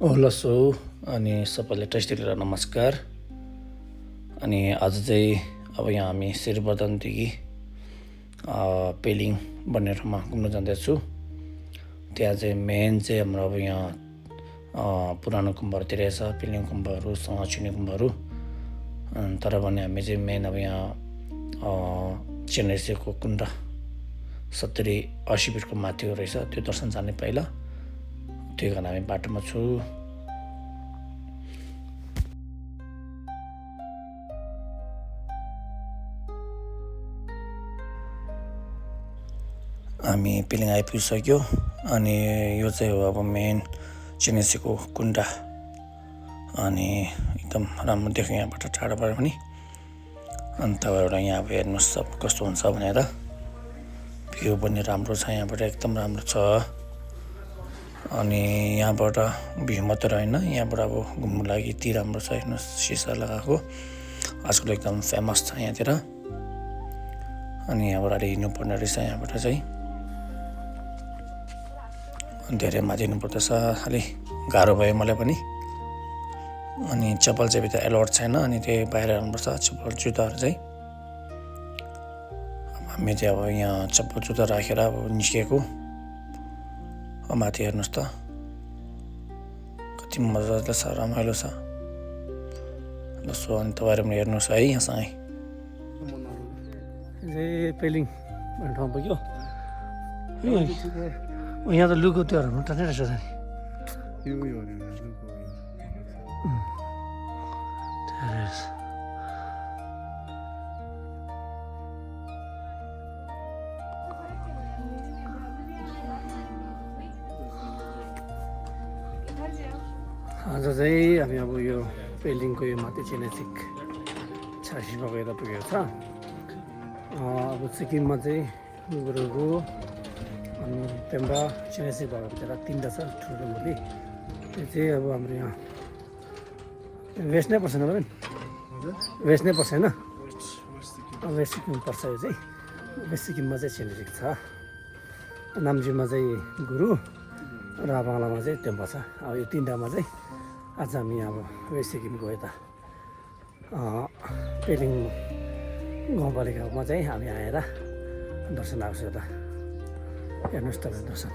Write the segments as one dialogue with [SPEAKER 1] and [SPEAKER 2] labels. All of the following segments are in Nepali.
[SPEAKER 1] ओलसो अनि सबैलाई टेस्टी गरेर नमस्कार। अनि आज चाहिँ अब यहाँ हामी शेरबदनदेखि पेलिङ भन्ने ठाउँमा घुम्न जाँदैछु। त्यहाँ चाहिँ मेन चाहिँ हाम्रो अब यहाँ पुरानो गुम्बाहरू धेरै छ, पेलिङ गुम्बाहरू, चिने गुम्बाहरू। तर भने हामी चाहिँ मेन अब यहाँ चेन्नईको कुण्ड 70-80 फिटको माथिको रहेछ, त्यो दर्शन जाने पहिला। त्यही कारण हामी बाटोमा छु। हामी पेलिङ आइपुगिसक्यो। अनि यो चाहिँ हो अब मेन चेन्नईको कुण्ड। अनि एकदम राम्रो देख्यो यहाँबाट टाढाबाट पनि। अनि तपाईँहरू यहाँ अब हेर्नुहोस् सब कस्तो हुन्छ भनेर। भ्यू पनि राम्रो छ, यहाँबाट एकदम राम्रो छ। अनि यहाँबाट भ्यू मात्र होइन, यहाँबाट अब घुम्नु लागि यति राम्रो छ, हेर्नुहोस् सिसा लगाएको आजकल एकदम फेमस छ यहाँतिर। अनि यहाँबाट अलि हिँड्नुपर्ने रहेछ, यहाँबाट चाहिँ धेरै माथि हिँड्नुपर्दैछ, अलि गाह्रो भयो मलाई पनि। अनि चप्पल चाहिँ भित्र एलाउड छैन, अनि त्यही बाहिर आउनुपर्छ चप्पल जुत्ताहरू चाहिँ। हामी चाहिँ अब यहाँ चप्पल जुत्ता राखेर अब निस्केको। माथि हेर्नुहोस् त कति मजाले छ, रमाइलो छ। ल सो अनि तपाईँहरू पनि हेर्नुहोस् है यहाँसँगै। पेलिङ भन्ने ठाउँ पुग्यो। यहाँ त लुको त्योहरू टानै रहेछ नि। आज चाहिँ हामी अब यो पेलिङको यो माथि चेन्नईसिक 86 भएको यता पुगेको छ। अब सिक्किममा चाहिँ गुरुको अनि त्यहाँबाट चेन्नईसिक भएको त्यता 3वटा छ ठुलो मूर्ति। त्यो चाहिँ अब हाम्रो यहाँ वेस्ट नै पर्छ होइन, वेस्ट नै पर्छ होइन, वेस्ट सिक्किम पर्छ। यो चाहिँ वेस्ट सिक्किममा चाहिँ चेन्नईसिक छ। नाम्चीमा चाहिँ गुरु र बङ्गलामा चाहिँ टेम्पो छ। अब यो 3वटामा चाहिँ आज हामी अब वेस्ट सिक्किमको यता पेलिङ गाउँपालिकामा चाहिँ हामी आएर दर्शन आएको छ। यता हेर्नुहोस् तपाईँ दर्शन।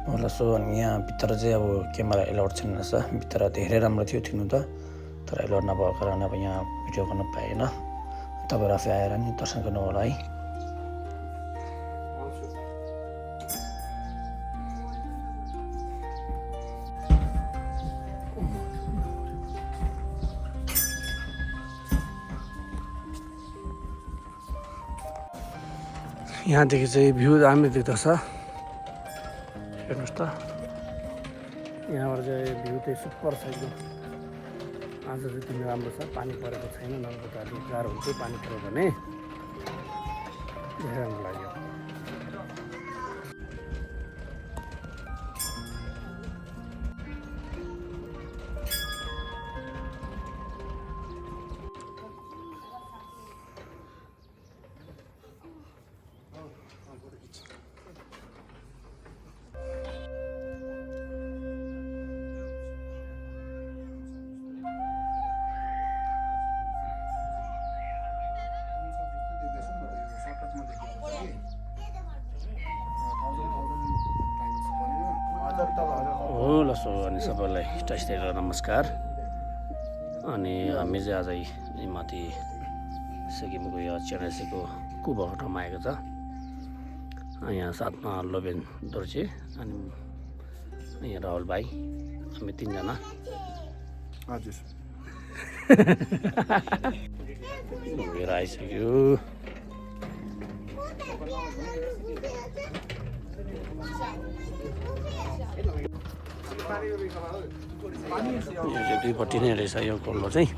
[SPEAKER 1] होला सो अनि यहाँ भित्र चाहिँ अब क्यामेरा एलाउड छैन रहेछ। भित्र धेरै राम्रो थियो थिनु त, तर एलाउड नभएको कारण अब यहाँ भिडियो गर्न पाएन। तपाईँहरू आफै आएर नि दर्शन गर्नु होला है। यहाँदेखि चाहिँ भ्यू दामी देख्दछ, हेर्नुहोस् त। यहाँबाट चाहिँ भ्यू चाहिँ सुपर छ एकदम। आज चाहिँ एकदम राम्रो छ, पानी परेको छैन, नभए त अलिक गाह्रो हुन्थ्यो पानी पऱ्यो भने। धेरै राम्रो लाग्यो। सो अनि सबैलाई टाइस्टेर नमस्कार। अनि हामी चाहिँ आज माथि सिक्किमको यो चेनासीको कुबाको ठाउँमा आएको छ। यहाँ साथमा लोबेन दोर्जे अनि यहाँ राहुल भाइ, हामी 3 जना।
[SPEAKER 2] हजुर
[SPEAKER 1] घुमेर आइसक्यो। यो चाहिँ दुईपट्टि नै रहेछ यो खोल्लो चाहिँ।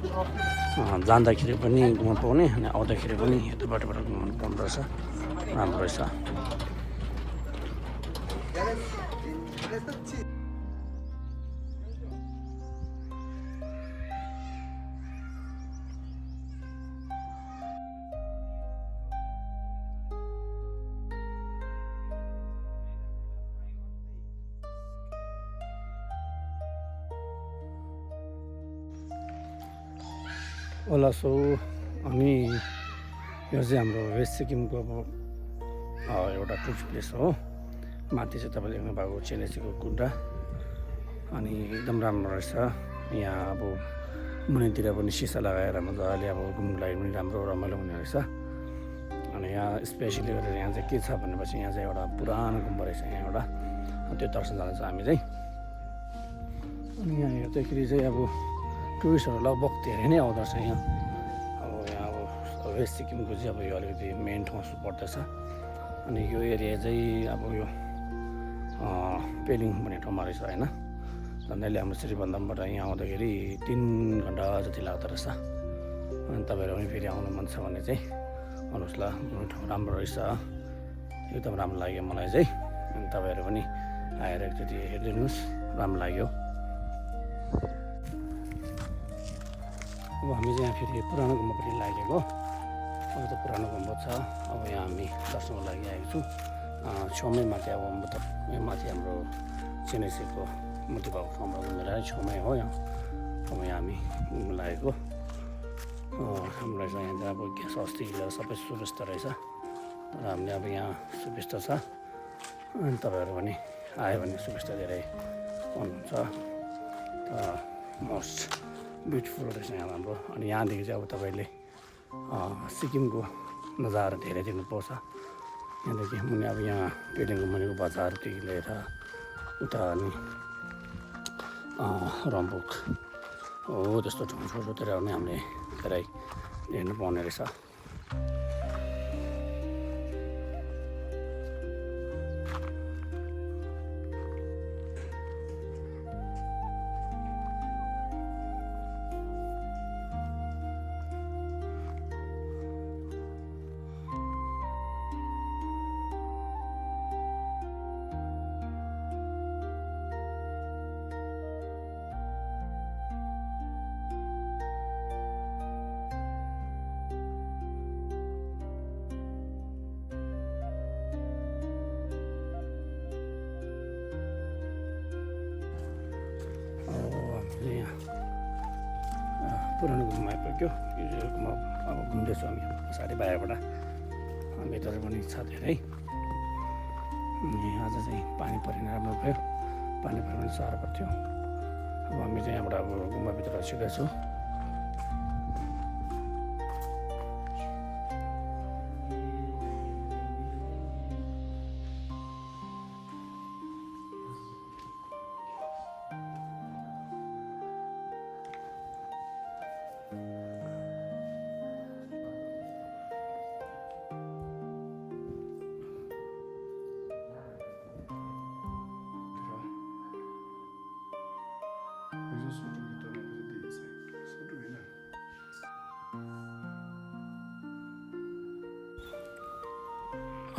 [SPEAKER 1] जाँदाखेरि पनि घुम्नु पाउने अनि आउँदाखेरि पनि यता बाटोबाट घुम्नु पाउनु रहेछ। राम्रो रहेछ। ओला सो हामी यो चाहिँ हाम्रो वेस्ट सिक्किमको अब एउटा टुरिस्ट प्लेस हो। माथि चाहिँ तपाईँले हेर्नु भएको चेनेसीको कुद्रा अनि एकदम राम्रो रहेछ। यहाँ अब मुनितिर पनि सिसा लगाएर मजाले अब घुम्नु लागि पनि राम्रो रमाइलो हुने रहेछ। अनि यहाँ स्पेसली गरेर यहाँ चाहिँ के छ भनेपछि यहाँ चाहिँ एउटा पुरानो गुम्बा रहेछ यहाँ एउटा, त्यो दर्शन जाँदैछ हामी चाहिँ। अनि यहाँ हेर्दाखेरि चाहिँ अब टुरिस्टहरू लगभग धेरै नै आउँदो रहेछ यहाँ। अब वेस्ट सिक्किमको चाहिँ अब यो अलिकति मेन ठाउँ पर्दछ। अनि यो एरिया चाहिँ अब यो पेलिङ भन्ने ठाउँमा रहेछ होइन। झन्डैले हाम्रो श्रीबन्धमबाट यहाँ आउँदाखेरि 3 घन्टा जति लाग्दो रहेछ। अनि तपाईँहरू पनि फेरि आउनु मन छ भने चाहिँ आउनुहोस् ल, ठाउँ राम्रो रहेछ, एकदम राम्रो लाग्यो मलाई चाहिँ। अनि तपाईँहरू पनि आएर एकचोटि हेरिदिनुहोस्, राम्रो लाग्यो। अब हामी चाहिँ यहाँ फेरि पुरानो गुम्बापट्टि लागेको। अब त पुरानो गुम्बा छ। अब यहाँ हामी दर्शनको लागि आएको छु। छेउमै माथि अब यहाँ माथि हाम्रो चेनेसीको मूर्ति भएको ठाउँमा घुमेर छेउमै हो यहाँ। अब यहाँ हामी घुम्नु लागेको। हाम्रो रहेछ यहाँ चाहिँ अब ग्यास अस्ति सबै सुविस्ता रहेछ। र हामीले अब यहाँ सुविस्ता छ। अनि तपाईँहरू पनि आयो भने सुविस्ता धेरै पाउनुहुन्छ। मोस्ट ब्युटिफुल रहेछ यहाँ हाम्रो। अनि यहाँदेखि चाहिँ अब तपाईँले सिक्किमको नजारा धेरै देख्नु पाउँछ। यहाँदेखि मुनि अब यहाँ पेलिङको मुनिको बजारदेखि लिएर उता अनि रम्बुक हो त्यस्तो ठाउँतिर पनि हामीले धेरै हेर्नु पाउने रहेछ। यहाँ पुरानो घुममा आइपुग्यो। यो घुममा अब घुम्दैछौँ हामी साथी बाहिरबाट। भित्र पनि छ धेरै। आज चाहिँ पानी परेन, राम्रो भयो। पानी पऱ्यो भने साह्रो पर्थ्यो। अब हामी चाहिँ यहाँबाट अब गुम्बाभित्र छिर्दैछौँ।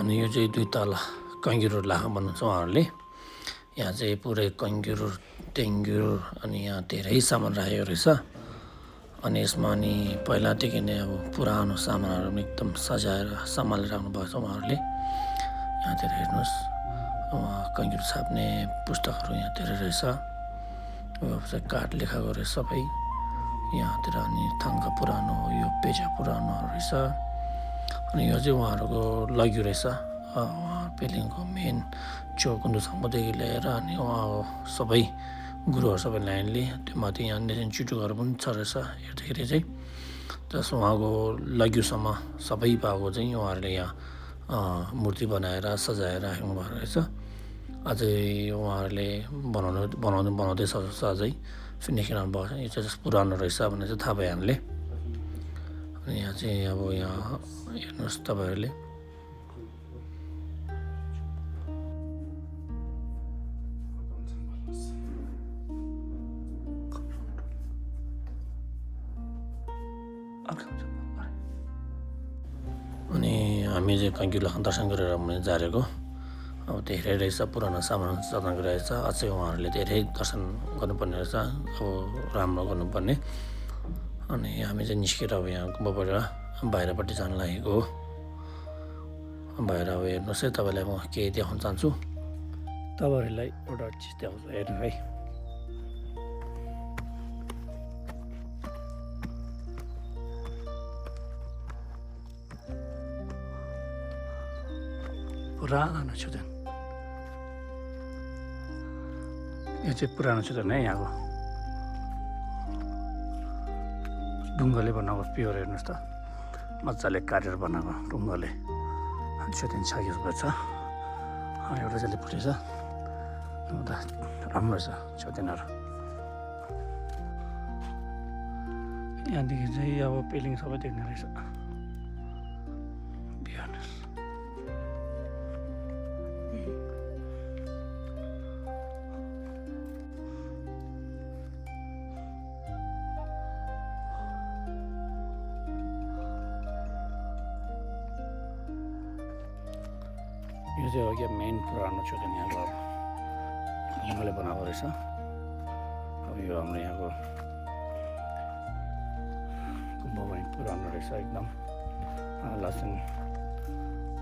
[SPEAKER 1] अनि यो चाहिँ 2 तला कङ्ग्युर लाखा भन्नुहुन्छ उहाँहरूले। यहाँ चाहिँ पुरै कङ्ग्युर टेङ्ग्युर अनि यहाँ धेरै सामान राखेको रहेछ। अनि यसमा अनि पहिलादेखि नै अब पुरानो सामानहरू पनि एकदम सजाएर सम्हालेर राख्नु भएको छ उहाँहरूले। यहाँतिर हेर्नुहोस् कङ्ग्युर छाप्ने पुस्तकहरू यहाँतिर रहेछ। चाहिँ काठ लेखाएको रहेछ सबै यहाँतिर। अनि थाङ्का पुरानो, यो पेजा पुरानोहरू रहेछ। अनि यो चाहिँ उहाँहरूको लग्यो रहेछ। उहाँ पेलिङको मेन चौकुन्डोसम्मदेखि लिएर अनि उहाँ सबै गुरुहरू सबै लाइनले त्यो माथि यहाँनिर चिटुहरू पनि छ रहेछ हेर्दाखेरि चाहिँ जस उहाँको लघ्युसम्म सबै पाएको चाहिँ उहाँहरूले यहाँ मूर्ति बनाएर सजाएर राख्नु भएको रहेछ अझै उहाँहरूले बनाउँदैछ जस्तो अझै फिनिसिङ भएको छ यो चाहिँ पुरानो रहेछ भनेर चाहिँ थाहा भयो हामीले अनि यहाँ चाहिँ अब यहाँ हेर्नुहोस् तपाईँहरूले अनि हामी चाहिँ काङ्ग्युलाखा दर्शन गरेर झारेको अब धेरै रहेछ पुरानो सामान जतन गरिरहेछ अझै उहाँहरूले धेरै दर्शन गर्नुपर्ने रहेछ अब राम्रो गर्नुपर्ने अनि हामी चाहिँ निस्केर अब यहाँ गुम्बाबाट बाहिरपट्टि जान लागेको हो बाहिर अब हेर्नुहोस् है तपाईँलाई म केही देखाउन चाहन्छु तपाईँहरूलाई एउटा चिज देखाउँछु हेर्नु है पुरानो छोजन यो चाहिँ पुरानो छोजन है यहाँको ढुङ्गाले बनाएको प्योर हेर्नुहोस् त मजाले काटेर बनाएको ढुङ्गाले छोदेन छाकिएको छ एउटा चाहिँ फुटेछ राम्रो छ छोदेनहरू यहाँदेखि चाहिँ अब पेलिङ सबै देख्ने रहेछ यो चाहिँ हो क्या मेन पुरानो छोदेन यहाँको अब ढुङ्गाले बनाएको रहेछ अब यो हाम्रो यहाँको गुम्बा पनि पुरानो रहेछ एकदम लासन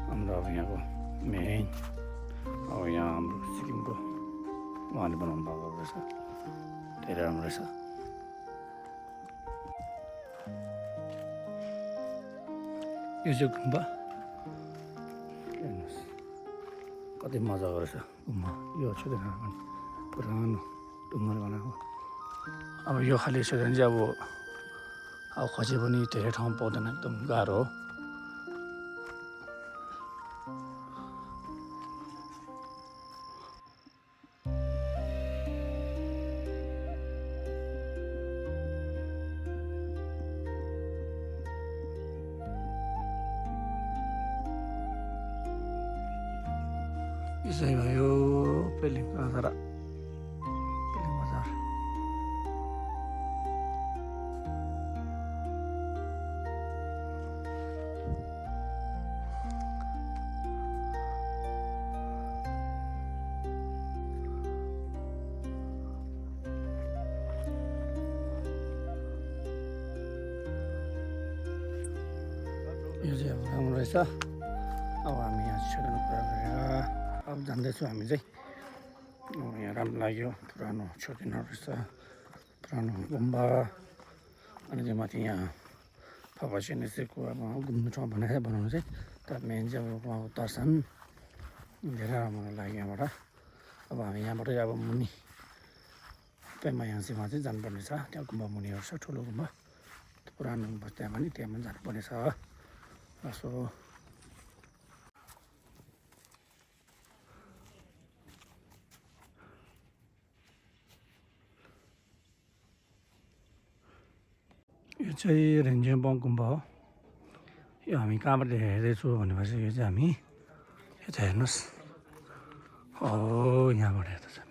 [SPEAKER 1] हाम्रो अब यहाँको मेन अब यहाँ हाम्रो सिक्किमको उहाँले बनाउनु भएको रहेछ धेरै राम्रो रहेछ यो चाहिँ गुम्बा हेर्नुहोस् कति मजाको रहेछ गुम्बा यो छोदेन पनि पुरानो ढुङ्गाले बनाएको अब यो खालि छोदेन चाहिँ अब खोजे पनि धेरै ठाउँ पाउँदैन एकदम गाह्रो हो यो चाहिँ भयो पेलिङ बजार यो चाहिँ अब राम्रो रहेछ अब हामी यहाँ छोडेर कुरा गरेर अब जाँदैछौँ हामी चाहिँ यहाँ राम्रो लाग्यो पुरानो छोडिदिनु रहेछ पुरानो गुम्बा अनि चाहिँ माथि यहाँ फापासेनेसेको अब घुम्नु ठाउँ बनाउनु चाहिँ तर मेन चाहिँ अब उहाँको दर्शन धेरै राम्रो लाग्यो यहाँबाट अब हामी यहाँबाट अब मुनि पेमायाङसीमा चाहिँ जानुपर्ने छ त्यहाँ गुम्बा मुनिहरू छ ठुलो गुम्बा पुरानो गुम्बा त्यहाँ पनि जानुपर्ने छ यसो यो चाहिँ रेन्जिङ गुम्बा हो यो हामी कहाँबाट हेर्दैछु भनेपछि यो चाहिँ हामी यता हेर्नुहोस् हो यहाँबाट हेर्दैछ